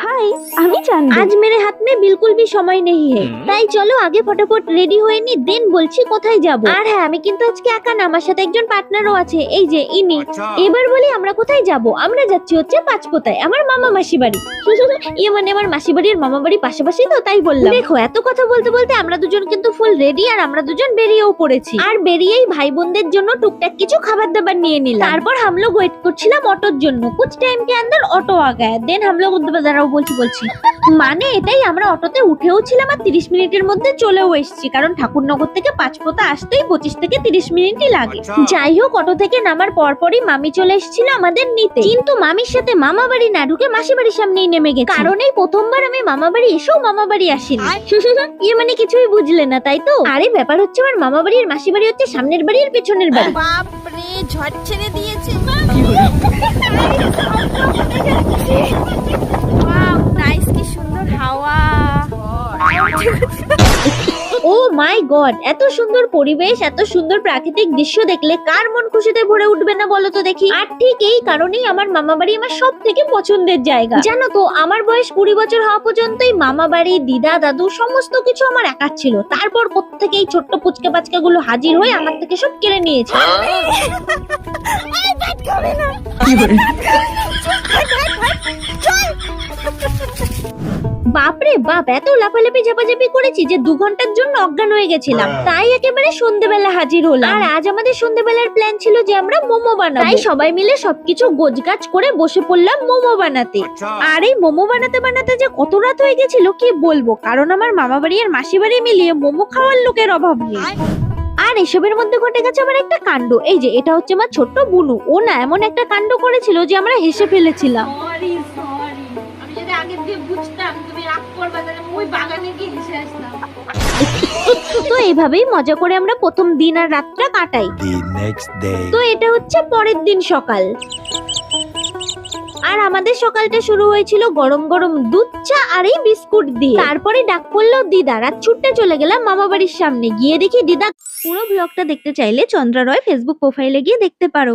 हाय, আমি জানবো। आज मेरे हाथ में बिल्कुल भी সময় नहीं है, তাই চলো আগে ফটাফট রেডি হয়ে নি, দেন বলছি কোথায় যাব। আর হ্যাঁ, আমি কিন্তু আজকে একা না, আমার সাথে একজন পার্টনারও আছে, এই যে ইনি। এবার বলি আমরা কোথায় যাব? আমরা যাচ্ছি হচ্ছে পাঁচপোতায়, আমার মামা মাসি বাড়ি। ইয়ে মানে আমার মাসি বাড়ির মামা বাড়ি পাশাপাশি, তো তাই বললাম। দেখো এত কথা বলতে বলতে আমরা দুজন কিন্তু ফুল রেডি, আর আমরা দুজন বেরিয়েও পড়েছি। আর বেরিয়েই ভাই বোনদের জন্য টুকটাক কিছু খাবার দাবার নিয়ে নিলাম। তারপর हम लोग ওয়েট করছিলাম অটোর জন্য। कुछ टाइम के अंदर ऑटो आ गया, देन हम लोग দাঁড়াও বলছি মানে এটাই, আমরা অটোতে উঠেও ছিলাম আর 30 মিনিটের মধ্যে চলেও এসেছি, কারণ ঠাকুরনগর থেকে পাঁচপোতা আসতেই 25 থেকে 30 মিনিটই লাগে। যাই হোক, অটো থেকে নামার পরপরই মামি চলে এসেছিল আমাদের নিতে, কিন্তু মামির সাথে মামা বাড়ি না ঢুকে মাসি বাড়ির সামনেই নেমে গেছে। কারণ এই প্রথমবার আমি মামা বাড়ি এসেও মামা বাড়ি আসিনি। ইয়ে মানে কিছুই বুঝলে না তাই তো? আরে ব্যাপার হচ্ছে, আমার মামা বাড়ি আর মাসি বাড়ি হচ্ছে সামনের বাড়ি আর পেছনের বাড়ি। বাপরে, ঝড় ছেড়ে দিয়েছে। ওয়াও, নাইস, কি সুন্দর হাওয়া। ও মাই গড, এত সুন্দর পরিবেশ, এত সুন্দর প্রাকৃতিক দৃশ্য দেখলে কার মন খুশিতে ভরে উঠবে না বলো তো দেখি। আর ঠিক এই কারণেই আমার মামা বাড়ি আমার সব থেকে পছন্দের জায়গা। জানো তো, আমার বয়স 20 বছর হওয়া পর্যন্তই মামা বাড়ি, দিদা দাদু সমস্ত কিছু আমার একার ছিল। তারপর কোত্থেকে এই ছোট্ট পুচকে বাচ্চা গুলো হাজির হয়ে আমার থেকে সব কেড়ে নিয়েছে। বাপরে বাপ, এত লাফালাফি ঝাপাঝাপি করেছি যে 2 ঘন্টার জন্য অজ্ঞান হয়ে গেছিলাম। তাই একেবারে সন্ধ্যেবেলা হাজির হলাম। আর আজ আমাদের সন্ধ্যেবেলার প্ল্যান ছিল যে আমরা মোমো বানাবো। তাই সবাই মিলে সবকিছু গোছগাছ করে বসে পড়লাম মোমো বানাতে। আর এই মোমো বানাতে বানাতে যে কত রাত হয়ে গেছিল কি বলবো, কারণ আমার মামা বাড়ি আর মাসি বাড়ি মিলিয়ে মোমো খাওয়ার লোকের অভাব নেই। আর এসবের মধ্যে ঘটে গেছে আমার একটা কাণ্ড। এই যে এটা হচ্ছে আমার ছোট্ট বুনু, ও না এমন একটা কাণ্ড করেছিল যে আমরা হেসে ফেলেছিলাম। সরি, আমি যদি আগে দিয়ে বুঝতাম তুমি রাগ করবে, তাহলে ওই বাগানে গিয়ে হেসে আসতাম। তো এইভাবেই মজা করে আমরা প্রথম দিন আর রাতটা কাটাই। তো এটা হচ্ছে পরের দিন সকাল, আর আমাদের সকালটা শুরু হয়েছিল গরম গরম দুধ চা আর এই বিস্কুট দিয়ে। তারপরে ডাক পড়লো দিদার, আর ছুটতে চলে গেলাম মামা বাড়ির সামনে। গিয়ে দেখি দিদা। পুরো ব্লগটা দেখতে চাইলে চন্দ্রা রয় ফেসবুক প্রোফাইলে গিয়ে দেখতে পারো।